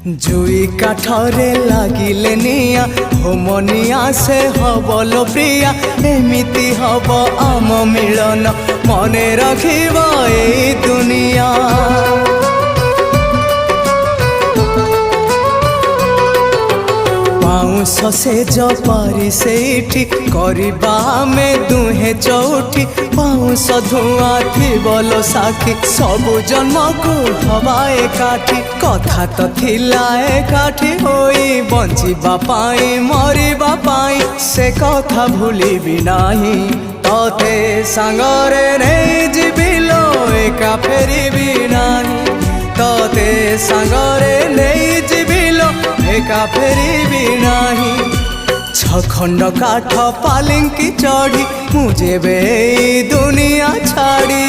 जुई काठरे लागिले निया होमनिया से हबल प्रिया एमिति हब आम मिलन मने रखिब ए दुनिया। पाउंस से जपारी सेठी करबा में दुहे चौठी पाउंस धुआं थिबलो साखी सबु जन्म को हवा एकाठी कथा तो थिला एकाठी होई बंचिबा पाई मरिबा पाई से कथा भूलिबि नाही तोते सांगरे नहीं जीविलो एका फेरिबि नाही तोते सांगरे नहीं जीविलो एका फेरिबि नाही। छखंड काठ पालिंकी चढ़ी मुझे बे दुनिया छाड़ी।